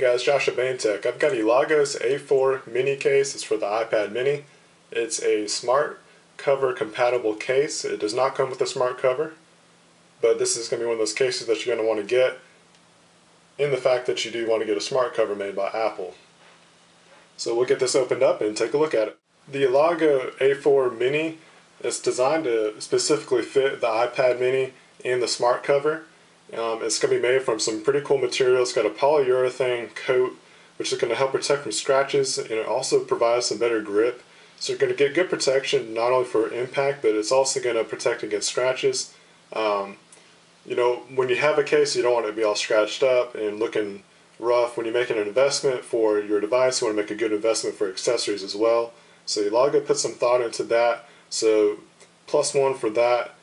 guys, Josh at Bane Tech. I've got Elago's A4 mini case. It's for the iPad mini. It's a smart cover compatible case. It does not come with a smart cover, but this is going to be one of those cases that you're going to want to get in the fact that you do want to get a smart cover made by Apple. So we'll get this opened up and take a look at it. The Elago A4 mini is designed to specifically fit the iPad mini and the smart cover. It's going to be made from some pretty cool material. It's got a polyurethane coat, which is going to help protect from scratches, and it also provides some better grip. So you're going to get good protection not only for impact, but it's also going to protect against scratches. You know, when you have a case, you don't want it to be all scratched up and looking rough. When you're making an investment for your device, you want to make a good investment for accessories as well. So Elago put some thought into that. So +1 for that.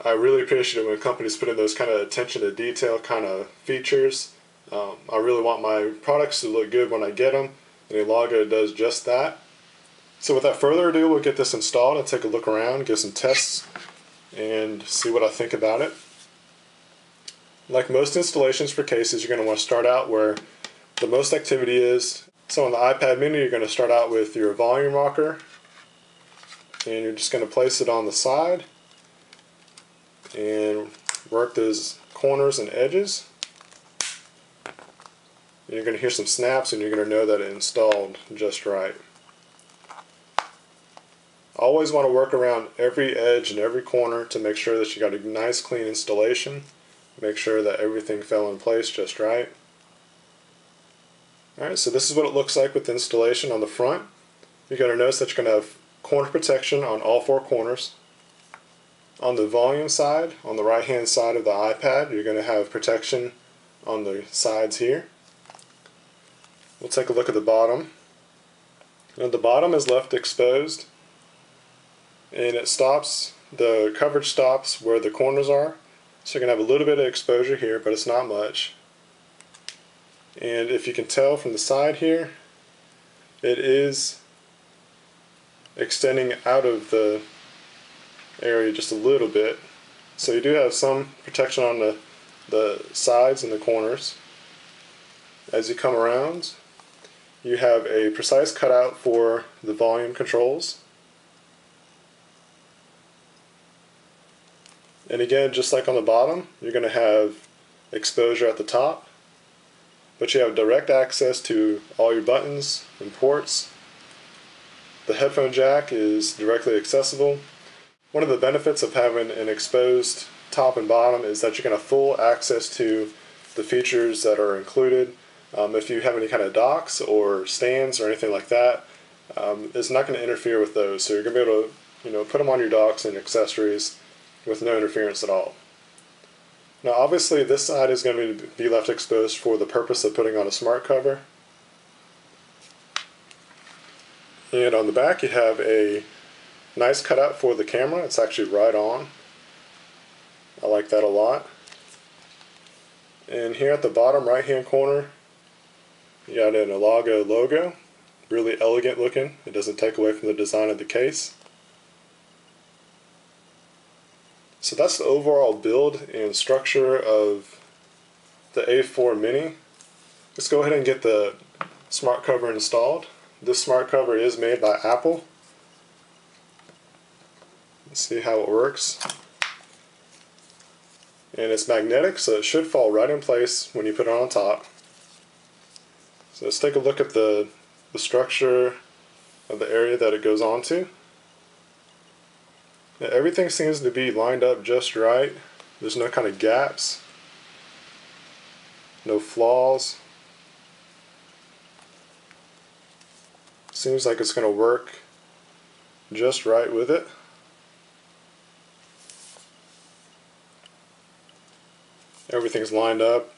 I really appreciate it when companies put in those kind of attention to detail kind of features. I really want my products to look good when I get them, and Elago does just that. So without further ado, we'll get this installed and take a look around, give some tests, and see what I think about it. Like most installations for cases, you're going to want to start out where the most activity is. So on the iPad mini, you're going to start out with your volume rocker, and you're just going to place it on the side and work those corners and edges. And you're going to hear some snaps, and you're going to know that it installed just right. Always want to work around every edge and every corner to make sure that you got a nice clean installation. Make sure that everything fell in place just right. Alright, so this is what it looks like with the installation on the front. You're going to notice that you're going to have corner protection on all 4 corners. On the volume side, on the right hand side of the iPad, you're going to have protection on the sides here. We'll take a look at the bottom. Now the bottom is left exposed, and it stops, the coverage stops where the corners are. So you're going to have a little bit of exposure here, but it's not much. And if you can tell from the side here, it is extending out of the area just a little bit. So you do have some protection on the sides and the corners. As you come around, you have a precise cutout for the volume controls. And again, just like on the bottom, you're going to have exposure at the top, but you have direct access to all your buttons and ports. The headphone jack is directly accessible. One of the benefits of having an exposed top and bottom is that you're going to have full access to the features that are included. If you have any kind of docks or stands or anything like that, it's not going to interfere with those. So you're going to be able to, put them on your docks and accessories with no interference at all. Now obviously this side is going to be left exposed for the purpose of putting on a smart cover. And on the back you have a nice cutout for the camera. It's actually right on. I like that a lot. And here at the bottom right hand corner you got an Elago logo. Really elegant looking. It doesn't take away from the design of the case. So that's the overall build and structure of the A4 mini. Let's go ahead and get the smart cover installed. This smart cover is made by Apple. Let's see how it works. And it's magnetic, so it should fall right in place when you put it on top. So let's take a look at the structure of the area that it goes onto. Now, everything seems to be lined up just right. There's no kind of gaps, no flaws. Seems like it's going to work just right with it. Everything's lined up.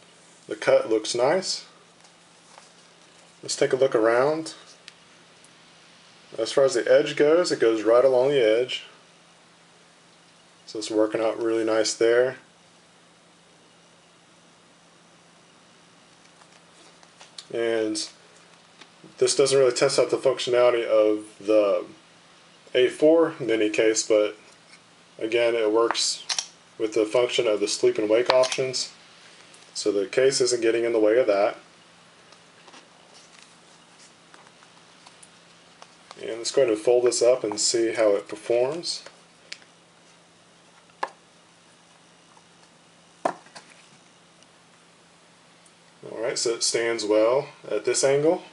The cut looks nice. Let's take a look around. As far as the edge goes, it goes right along the edge. So it's working out really nice there. And this doesn't really test out the functionality of the A4 mini case, but again, it works with the function of the sleep and wake options. So the case isn't getting in the way of that. And let's go ahead and fold this up and see how it performs. Alright, so it stands well at this angle,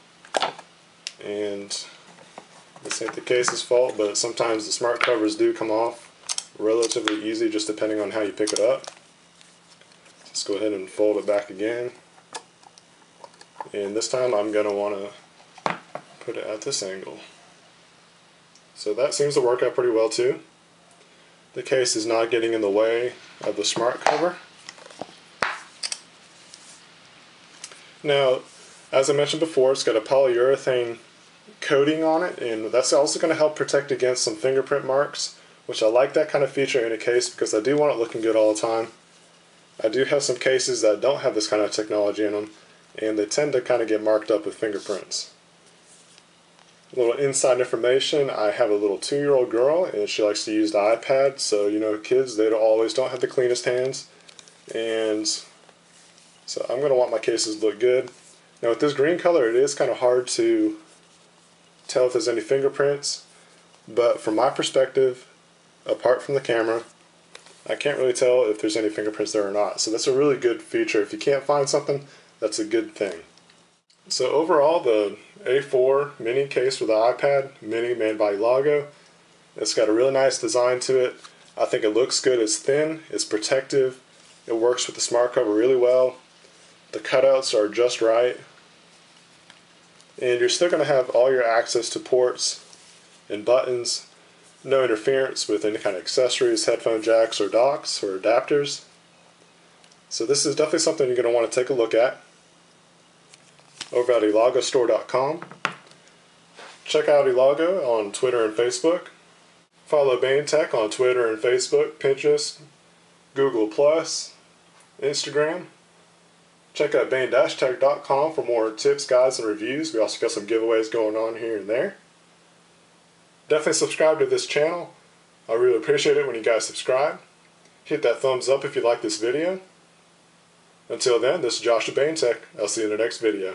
and this ain't the case's fault, but sometimes the smart covers do come off relatively easy just depending on how you pick it up. Let's go ahead and fold it back again, and this time I'm going to want to put it at this angle. So that seems to work out pretty well too. The case is not getting in the way of the smart cover. Now, as I mentioned before, it's got a polyurethane coating on it, and that's also going to help protect against some fingerprint marks, which I like that kind of feature in a case because I do want it looking good all the time. I do have some cases that don't have this kind of technology in them, and they tend to kind of get marked up with fingerprints. A little inside information, I have a little 2-year-old girl, and she likes to use the iPad, so you know, kids, they always don't have the cleanest hands, and so I'm going to want my cases to look good. Now with this green color, it is kind of hard to tell if there's any fingerprints, but from my perspective, apart from the camera, I can't really tell if there's any fingerprints there or not. So that's a really good feature. If you can't find something, that's a good thing. So overall, the A4 mini case with the iPad mini made by Elago, it's got a really nice design to it. I think it looks good. It's thin, it's protective, it works with the smart cover really well. The cutouts are just right, and you're still going to have all your access to ports and buttons, no interference with any kind of accessories, headphone jacks or docks or adapters. So this is definitely something you're going to want to take a look at over at elagostore.com. Check out Elago on Twitter and Facebook. Follow Bane Tech on Twitter and Facebook, Pinterest, Google+, Instagram. Check out Bane-Tech.com for more tips, guides, and reviews. We also got some giveaways going on here and there. Definitely subscribe to this channel. I really appreciate it when you guys subscribe. Hit that thumbs up if you like this video. Until then, this is Josh of Bane Tech. I'll see you in the next video.